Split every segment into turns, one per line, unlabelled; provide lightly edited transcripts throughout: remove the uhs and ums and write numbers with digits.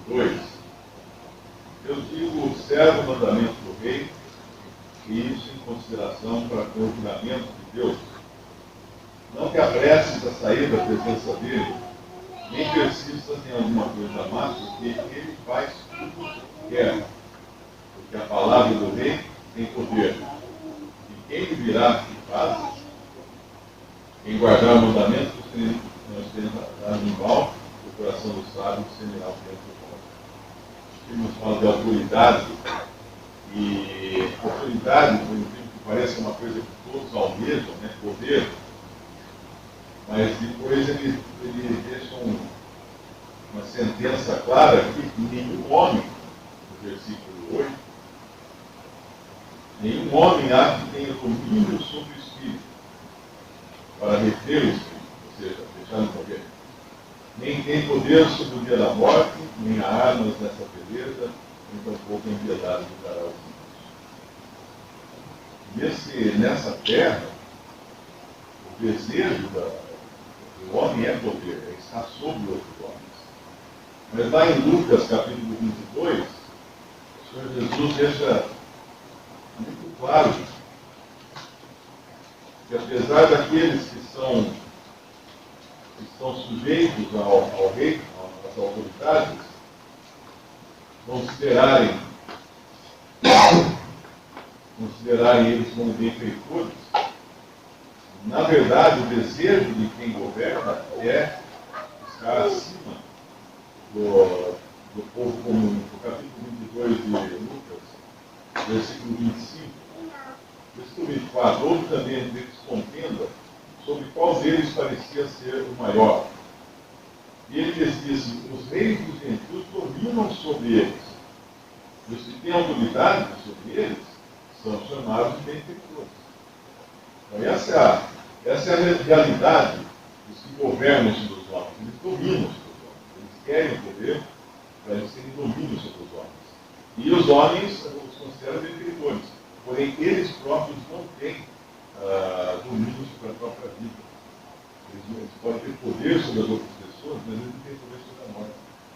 22, eu digo servo o mandamento do rei, e isso em consideração para com o julgamento de Deus. Não te apresses a sair da presença dele, nem persistas em alguma coisa má, porque ele faz tudo o que quer. Porque a palavra do rei tem poder. E quem lhe dirá que faz? Quem guardar o mandamento, ostentará em vão, o coração do sábio semelhante ao tempo do homem. Ele nos fala de autoridade, e autoridade, por incrível que pareça, é uma coisa que todos almejam, né? Poder, mas depois ele deixa uma sentença clara que nenhum homem, no versículo 8, nenhum homem há que tenha domínio sobre o Espírito, para reter o Espírito, ou seja, deixar no poder. Nem tem poder sobre o dia da morte, nem há armas nessa beleza, nem tampouco a impiedade dará os ímpios. Nessa terra, o desejo do homem é poder, é estar sobre outros homens. Mas lá em Lucas, capítulo 22, o Senhor Jesus deixa muito claro que apesar daqueles que estão sujeitos ao rei, às autoridades, considerarem eles como benfeitores, na verdade, o desejo de quem governa é estar acima do povo comum. No capítulo 22 de Lucas, versículo 25, versículo 24, houve também entre eles contenda sobre qual deles parecia ser o maior. E ele lhes disse: os reis dos gentios dominam sobre eles, e os que têm autoridade sobre eles são chamados de benfeitores. Então, essa é a realidade dos que governam sobre os homens. Eles dominam sobre os homens. Eles querem o poder para eles terem domínio sobre os homens. E os homens os consideram benfeitores. Porém, eles próprios não têm domínio sobre a própria vida. Eles podem ter poder sobre as outras pessoas, mas eles não têm poder sobre a morte.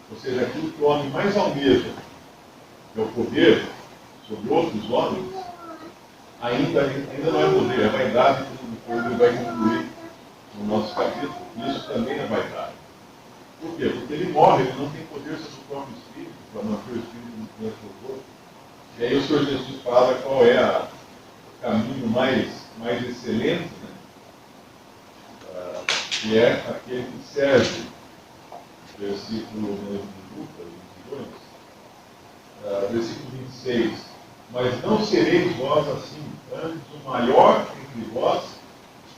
Ou seja, aquilo que o homem mais almeja, que é o poder sobre outros homens, ainda não é poder, é vaidade, como depois ele vai concluir no nosso capítulo. Isso também é vaidade. Por quê? Porque ele morre, ele não tem poder sobre o próprio espírito, para manter o espírito dentro do corpo. E aí o Senhor Jesus fala qual é o caminho mais excelente, né? Que é aquele que serve. Versículo de Lucas 22, versículo 26. Mas não sereis vós assim, antes o maior entre vós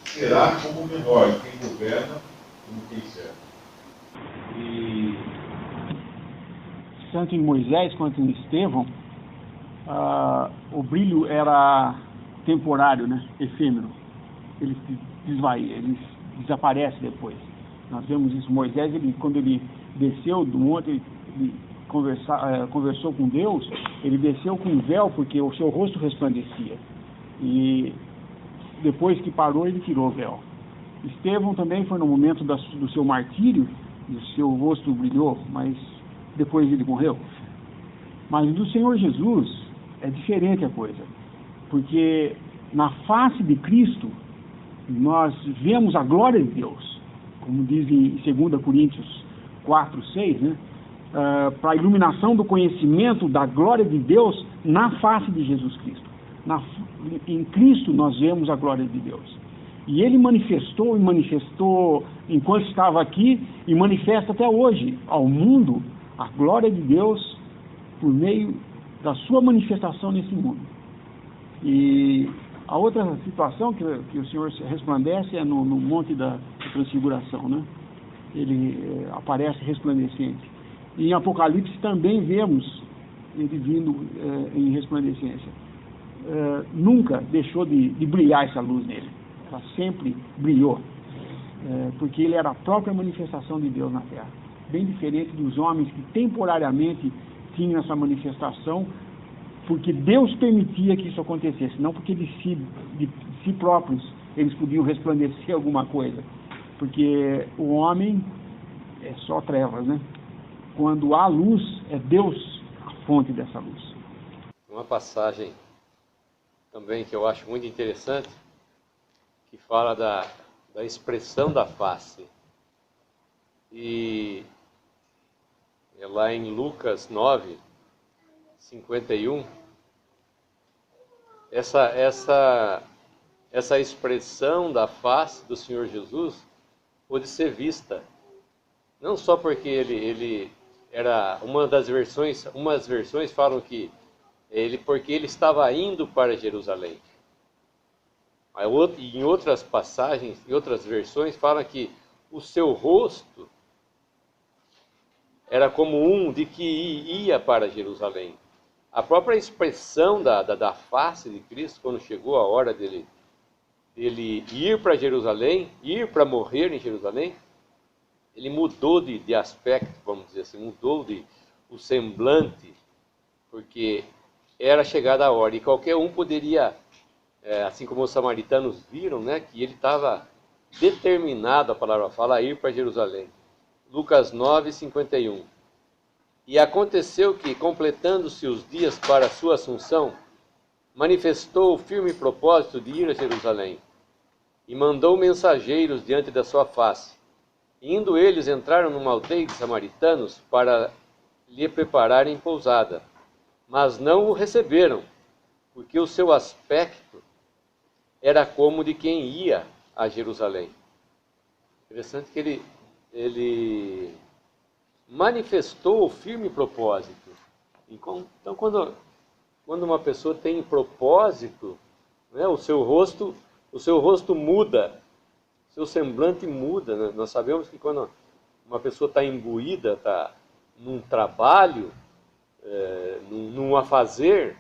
será como o menor, e quem governa como quem serve.
E tanto em Moisés quanto em Estevão, o brilho era temporário, né? Efêmero. Ele ele desaparece depois. Nós vemos isso. Moisés, quando ele desceu do monte, ele conversou com Deus, ele desceu com um véu porque o seu rosto resplandecia. E depois que parou, ele tirou o véu. Estevão também foi no momento do seu martírio, e o seu rosto brilhou, mas depois ele morreu. Mas do Senhor Jesus é diferente a coisa, porque na face de Cristo nós vemos a glória de Deus, como diz em 2 Coríntios 4, 6, né? Para a iluminação do conhecimento da glória de Deus na face de Jesus Cristo. Em Cristo nós vemos a glória de Deus. E Ele manifestou enquanto estava aqui, e manifesta até hoje ao mundo a glória de Deus por meio da sua manifestação nesse mundo. E a outra situação que o Senhor resplandece é no Monte da Transfiguração, né? Ele aparece resplandecente. E em Apocalipse também vemos ele vindo em resplandecência. Nunca deixou de brilhar essa luz nele. Ela sempre brilhou. Porque ele era a própria manifestação de Deus na terra. Bem diferente dos homens que temporariamente tinham essa manifestação, porque Deus permitia que isso acontecesse, não porque de si próprios eles podiam resplandecer alguma coisa. Porque o homem é só trevas, né? quando há luz, é Deus a fonte dessa luz.
Uma passagem também que eu acho muito interessante, que fala da expressão da face. E é lá em Lucas 9, 51, essa expressão da face do Senhor Jesus pôde ser vista. Não só porque ele era umas versões falam que porque ele estava indo para Jerusalém. Em outras passagens, em outras versões, falam que o seu rosto era como um de que ia para Jerusalém. A própria expressão da face de Cristo, quando chegou a hora dele ir para Jerusalém, ir para morrer em Jerusalém, ele mudou de aspecto, vamos dizer assim, mudou o semblante, porque era chegada a hora, e qualquer um poderia, assim como os samaritanos viram, né, que ele estava determinado, a palavra fala, a ir para Jerusalém. Lucas 9, 51. E aconteceu que, completando-se os dias para a sua assunção, manifestou o firme propósito de ir a Jerusalém, e mandou mensageiros diante da sua face. Indo eles, entraram numa aldeia de samaritanos para lhe prepararem pousada, mas não o receberam, porque o seu aspecto era como de quem ia a Jerusalém. Interessante que ele manifestou o firme propósito. Então, quando uma pessoa tem propósito, né, o seu rosto muda, o seu semblante muda. Né? Nós sabemos que quando uma pessoa está imbuída, está num trabalho, num afazer,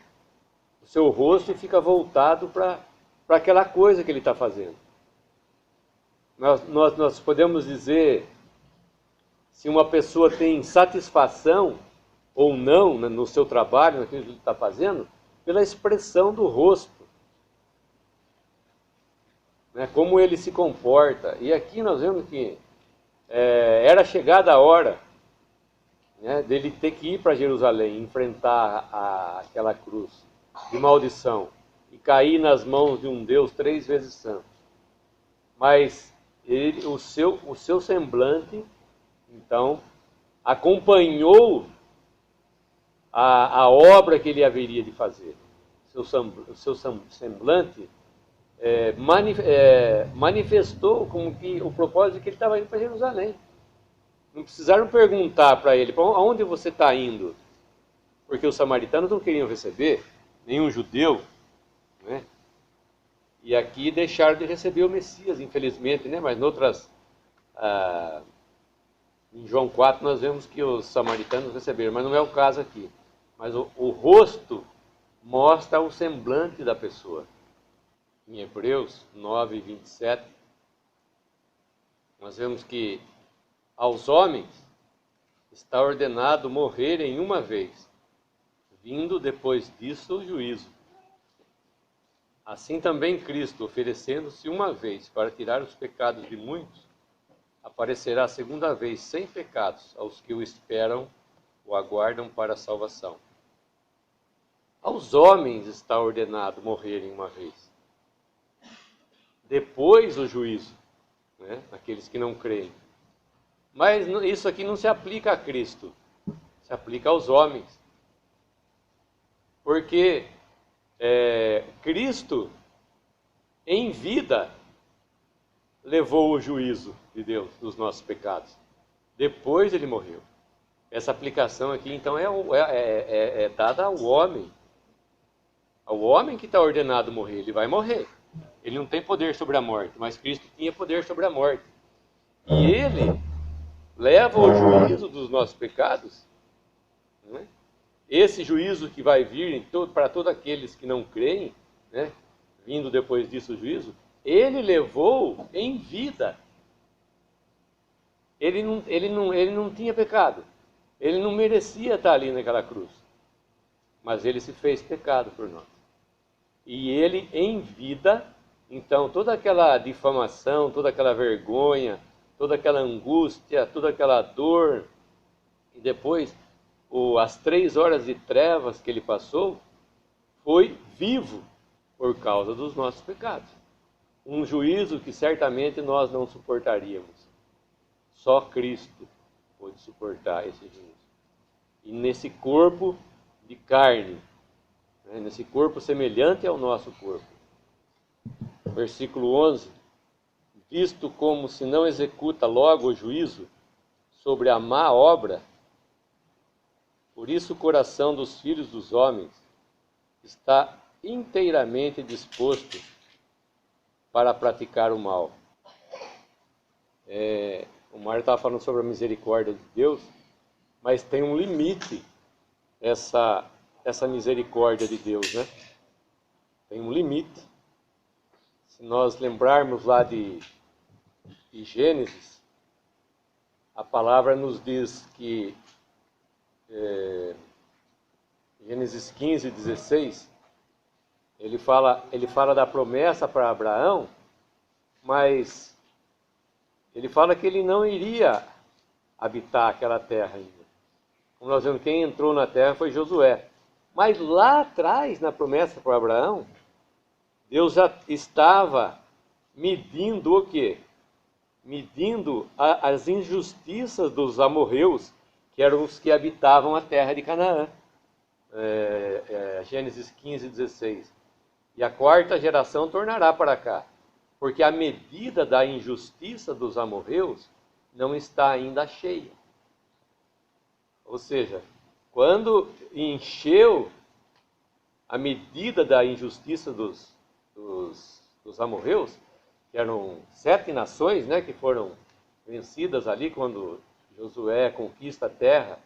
o seu rosto fica voltado para aquela coisa que ele está fazendo. Nós podemos dizer se uma pessoa tem satisfação ou não no seu trabalho, naquilo que ele está fazendo, pela expressão do rosto, né, como ele se comporta. E aqui nós vemos que era chegada a hora, né, dele ter que ir para Jerusalém, enfrentar aquela cruz de maldição e cair nas mãos de um Deus 3 vezes santo. Mas o seu semblante, então, acompanhou a obra que ele haveria de fazer. O seu semblante manifestou como que o propósito que ele estava indo para Jerusalém. Não precisaram perguntar para ele, para onde você está indo? Porque os samaritanos não queriam receber, nenhum judeu, né? E aqui deixaram de receber o Messias, infelizmente, né? Mas em João 4 nós vemos que os samaritanos receberam, mas não é o caso aqui. Mas o rosto mostra o semblante da pessoa. Em Hebreus 9, 27, nós vemos que aos homens está ordenado morrerem uma vez, vindo depois disso o juízo. Assim também Cristo, oferecendo-se uma vez para tirar os pecados de muitos, aparecerá a segunda vez sem pecados aos que o esperam, o aguardam para a salvação. Aos homens está ordenado morrerem uma vez. Depois o juízo, né, aqueles que não creem. Mas isso aqui não se aplica a Cristo, se aplica aos homens. Porque Cristo, em vida, levou o juízo de Deus dos nossos pecados. Depois ele morreu. Essa aplicação aqui, então, é dada ao homem. Ao homem que está ordenado morrer, ele vai morrer. Ele não tem poder sobre a morte, mas Cristo tinha poder sobre a morte. E ele leva o juízo dos nossos pecados, né? Esse juízo que vai vir para todos aqueles que não creem, né? Vindo depois disso o juízo, ele levou em vida. Ele não tinha pecado. Ele não merecia estar ali naquela cruz. Mas ele se fez pecado por nós. E ele, em vida, então, toda aquela difamação, toda aquela vergonha, toda aquela angústia, toda aquela dor, E depois, as 3 horas de trevas que ele passou, foi vivo por causa dos nossos pecados. Um juízo que certamente nós não suportaríamos. Só Cristo pôde suportar esse juízo. E nesse corpo de carne, né, nesse corpo semelhante ao nosso corpo. Versículo 11. Visto como se não executa logo o juízo sobre a má obra, por isso o coração dos filhos dos homens está inteiramente disposto para praticar o mal. O Mário estava falando sobre a misericórdia de Deus, mas tem um limite essa misericórdia de Deus, né? Tem um limite. Se nós lembrarmos lá de Gênesis, a palavra nos diz que Gênesis 15, 16, ele fala da promessa para Abraão, mas ele fala que ele não iria habitar aquela terra ainda. Como nós vemos, quem entrou na terra foi Josué. Mas lá atrás, na promessa para Abraão, Deus já estava medindo o quê? Medindo as injustiças dos amorreus, que eram os que habitavam a terra de Canaã. Gênesis 15, 16. E a 4ª geração tornará para cá, porque a medida da injustiça dos amorreus não está ainda cheia. Ou seja, quando encheu a medida da injustiça dos amorreus, que eram 7 nações, né, que foram vencidas ali quando Josué conquista a terra,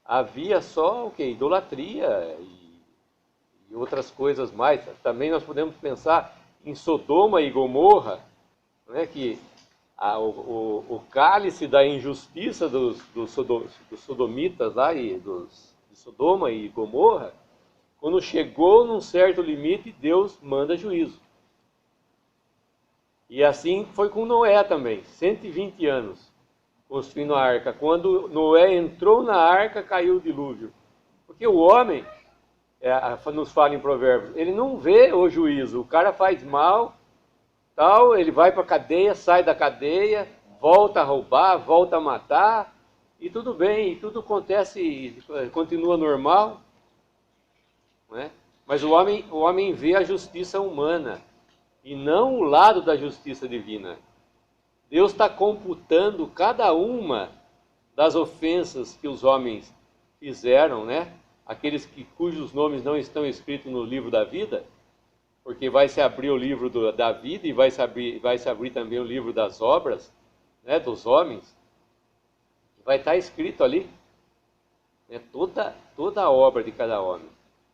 havia só o que? Idolatria e outras coisas mais. Também nós podemos pensar em Sodoma e Gomorra, né, que o cálice da injustiça dos sodomitas lá, de Sodoma e Gomorra, quando chegou num certo limite, Deus manda juízo. E assim foi com Noé também, 120 anos construindo a arca. Quando Noé entrou na arca, caiu o dilúvio. Porque o homem, nos fala em Provérbios, ele não vê o juízo. O cara faz mal, tal, ele vai para a cadeia, sai da cadeia, volta a roubar, volta a matar, e tudo bem, e tudo acontece, continua normal. Não é? Mas o homem vê a justiça humana, e não o lado da justiça divina. Deus está computando cada uma das ofensas que os homens fizeram, né? Aqueles cujos nomes não estão escritos no livro da vida, porque vai se abrir o livro da vida e vai se abrir também o livro das obras, né, dos homens. Vai estar escrito ali, né, toda a obra de cada homem.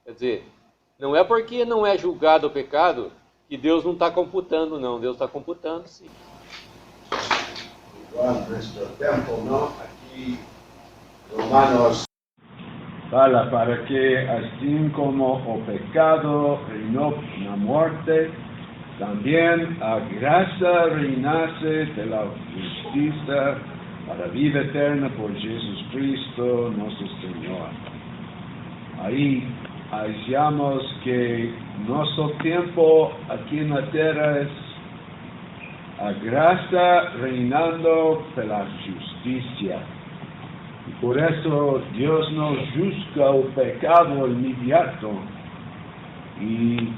Quer dizer, não é porque não é julgado o pecado que Deus não está computando, não. Deus está computando, sim.
Igual nuestro tempo, ¿no? Aquí, Romanos
fala para que, assim como o pecado reinou na morte, também a graça reinasse pela justiça para a vida eterna por Jesus Cristo, nosso Senhor. Aí, achamos que nosso tempo aqui na terra é a graça reinando pela justiça. E por isso Deus não juzga o pecado imediato. E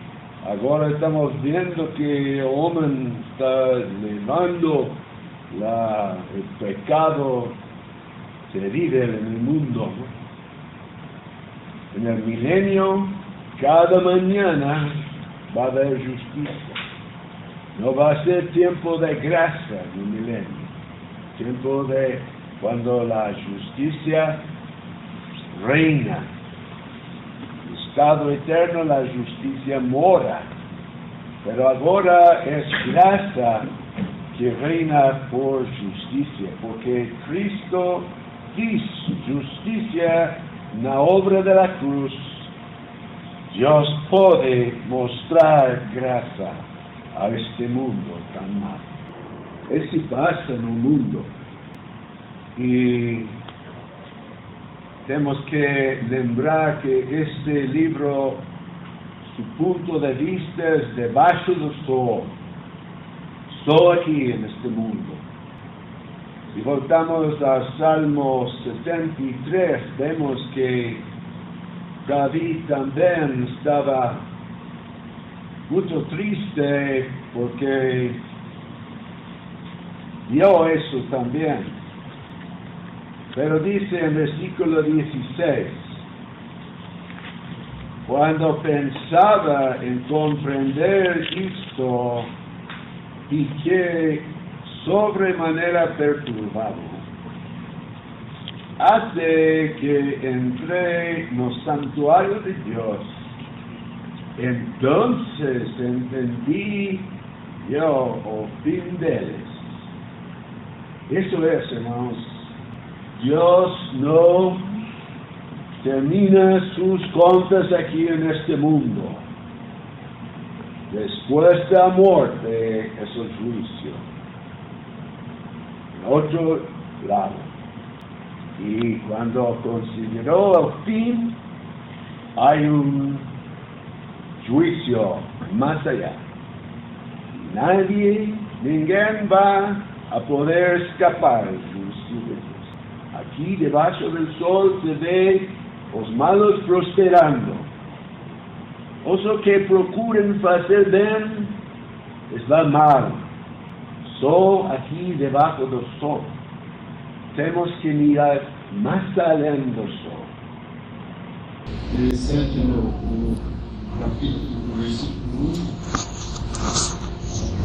agora estamos vendo que o homem está levando o pecado terrível no mundo. No milenio, cada mañana va a haber justicia. No va a ser tiempo de gracia en el milenio, tiempo de cuando la justicia reina. En estado eterno la justicia mora, pero ahora es gracia que reina por justicia, porque Cristo hizo justicia en la obra de la cruz. Dios puede mostrar gracia a este mundo tan malo. Esse passa no mundo e temos que lembrar que este livro, su punto de vista es debaixo do sol, só aqui neste mundo. Si voltamos a Salmo 73, vemos que David também estava muito triste porque vio isso também. Pero dice en versículo 16, cuando pensaba en comprender esto, fiqué sobremanera perturbado. Hace que entré en el santuario de Dios. Entonces entendí yo el fin de él. Eso es, hermanos. Dios no termina sus contas aquí en este mundo. Después de la muerte es el juicio. En otro lado. Y cuando consideró el fin, hay un juicio más allá. Ninguém va a poder escapar del juicio de Dios. Aquí debajo del sol se ve los malos prosperando. Os que procuren hacer bien, les va mal. Só aqui debajo do sol. Temos que mirar mais além do sol.
Interessante no capítulo, no versículo 1,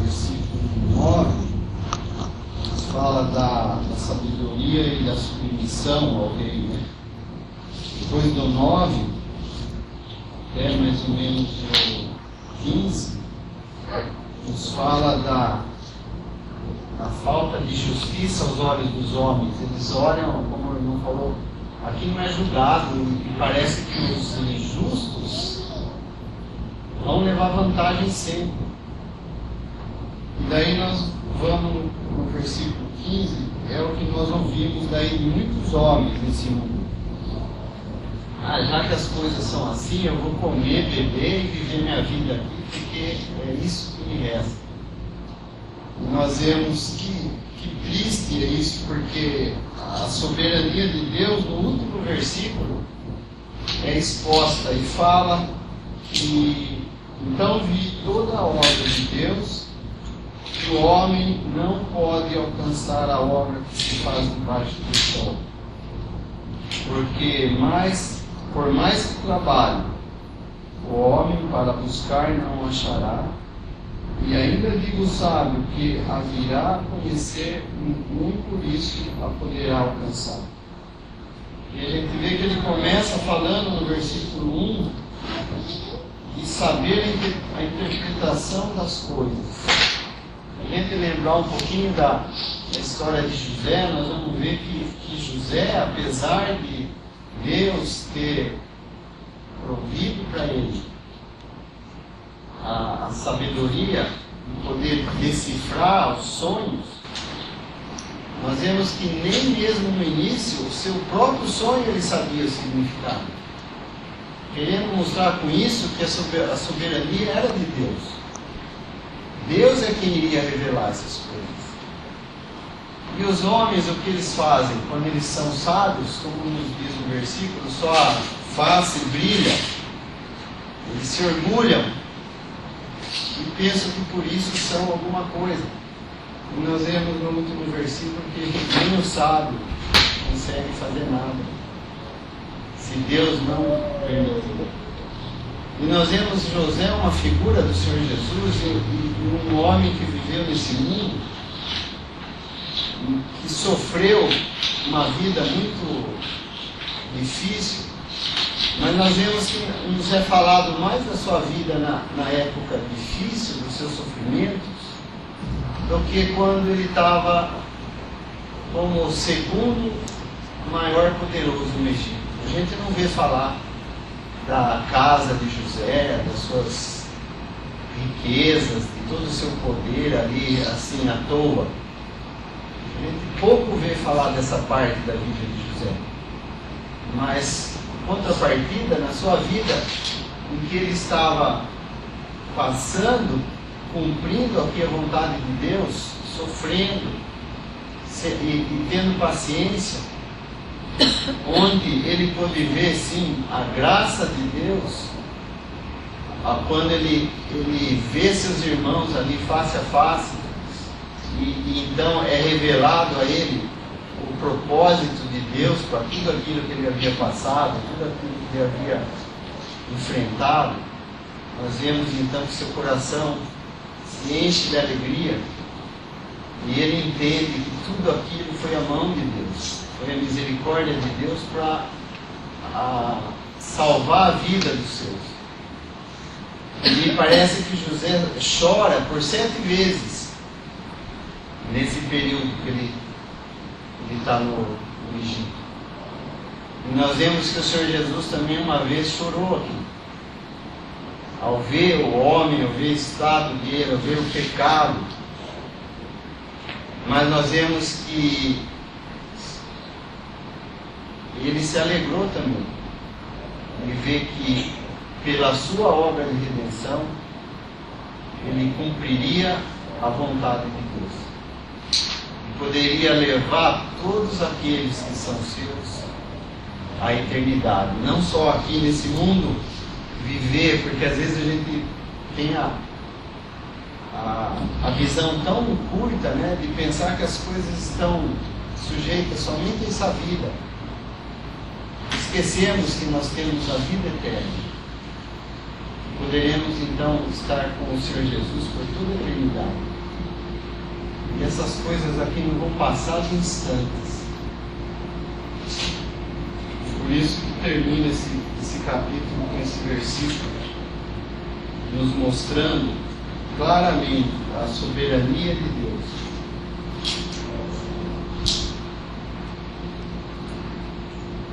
versículo 9, fala da sabedoria e da submissão ao rei, né? Depois do 9, até mais ou menos o 15, nos fala da falta de justiça aos olhos dos homens. Eles olham, como o irmão falou, aqui não é julgado, e parece que os injustos vão levar vantagem sempre. E daí nós vamos no versículo 15, é o que nós ouvimos daí de muitos homens nesse mundo. Já que as coisas são assim, eu vou comer, beber e viver minha vida aqui, porque é isso que me resta. E nós vemos que triste é isso, porque a soberania de Deus, no último versículo, é exposta e fala que então vi toda a obra de Deus, que o homem não pode alcançar a obra que se faz debaixo do sol. Porque por mais que trabalhe, o homem para buscar não achará, e ainda digo sábio que haverá conhecer, muito por isso a poderá alcançar. E a gente vê que ele começa falando no versículo 1 de saber a interpretação das coisas. A gente lembrar um pouquinho da história de José, nós vamos ver que José, apesar de Deus ter provido para ele a sabedoria de poder decifrar os sonhos, nós vemos que nem mesmo no início o seu próprio sonho ele sabia o significado, querendo mostrar com isso que a soberania era de Deus. Deus é quem iria revelar essas coisas. E os homens, o que eles fazem? Quando eles são sábios, como nos diz o versículo, só a face brilha, eles se orgulham e pensam que por isso são alguma coisa. E nós vemos no último versículo que nem o sábio consegue fazer nada, se Deus não permitir. E nós vemos José uma figura do Senhor Jesus e um homem que viveu nesse mundo, que sofreu uma vida muito difícil, mas nós vemos que nos é falado mais da sua vida na época difícil, dos seus sofrimentos, do que quando ele estava como o segundo maior poderoso no Egito. A gente não vê falar da casa de José, das suas riquezas, de todo o seu poder ali, assim, à toa. A gente pouco vê falar dessa parte da vida de José. Mas, contrapartida, na sua vida, em que ele estava passando, cumprindo aqui a vontade de Deus, sofrendo e tendo paciência, onde ele pôde ver, sim, a graça de Deus, quando ele vê seus irmãos ali face a face, e então é revelado a ele o propósito de Deus para tudo aquilo que ele havia passado, tudo aquilo que ele havia enfrentado. Nós vemos então que seu coração se enche de alegria e ele entende que tudo aquilo foi a mão de Deus, foi a misericórdia de Deus para salvar a vida dos seus. E parece que José chora por 7 vezes nesse período que ele está no Egito. E nós vemos que o Senhor Jesus também uma vez chorou aqui, ao ver o homem, ao ver o estado dele, ao ver o pecado. Mas nós vemos que ele se alegrou também de ver que pela sua obra de redenção ele cumpriria a vontade de Deus e poderia levar todos aqueles que são seus à eternidade, não só aqui nesse mundo viver, porque às vezes a gente tem a visão tão curta, né, de pensar que as coisas estão sujeitas somente a essa vida. Esquecemos que nós temos a vida eterna. Poderemos então estar com o Senhor Jesus por toda a eternidade. E essas coisas aqui não vão passar de instantes. Por isso que termina esse capítulo com esse versículo, nos mostrando claramente a soberania de Deus.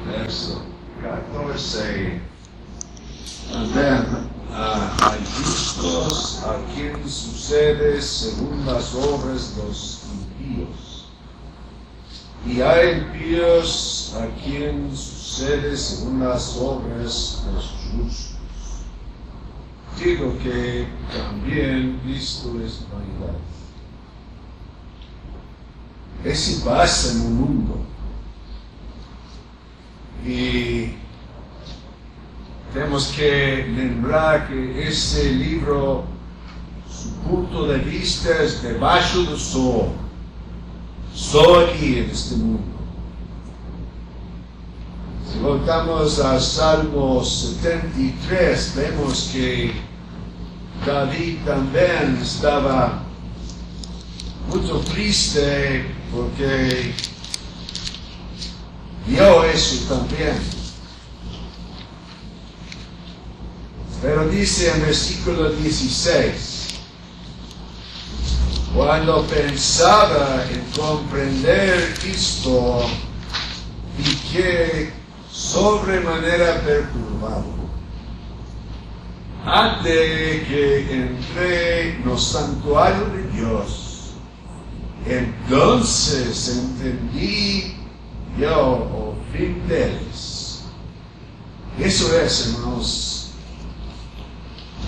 Verso 14. Then, a justos a quien sucede según las obras de los impíos, y a impíos a quien sucede según las obras de los justos. Digo que también Cristo es vanidad. Ese pasa en el mundo. Y tenemos que lembrar que ese libro, su punto de vista es debajo del sol. Solo aquí en este mundo. Si voltamos al Salmo 73, vemos que David también estaba muy triste porque vio eso también. Pero dice en versículo 16, cuando pensaba en comprender esto, fiqué sobremanera perturbado. Antes que entré en el santuario de Dios, entonces entendí yo el fin de ellos. Eso es, hermanos.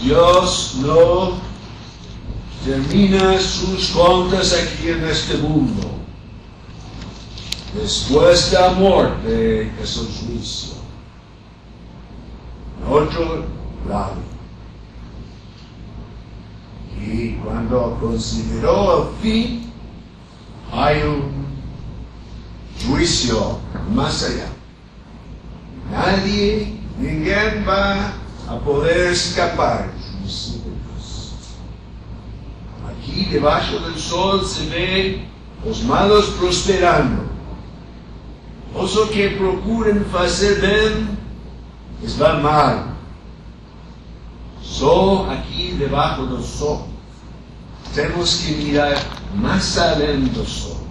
Dios no termina sus contas aquí en este mundo. Después de la muerte es el juicio. En otro lado. Y cuando consideró el fin, hay un juicio más allá. Ninguém va a poder escapar del juicio de Dios. Aquí debajo del sol se ve los malos prosperando. Os que procuren hacer bien, les va mal. Só aquí debajo del sol. Tenemos que mirar más allá del sol.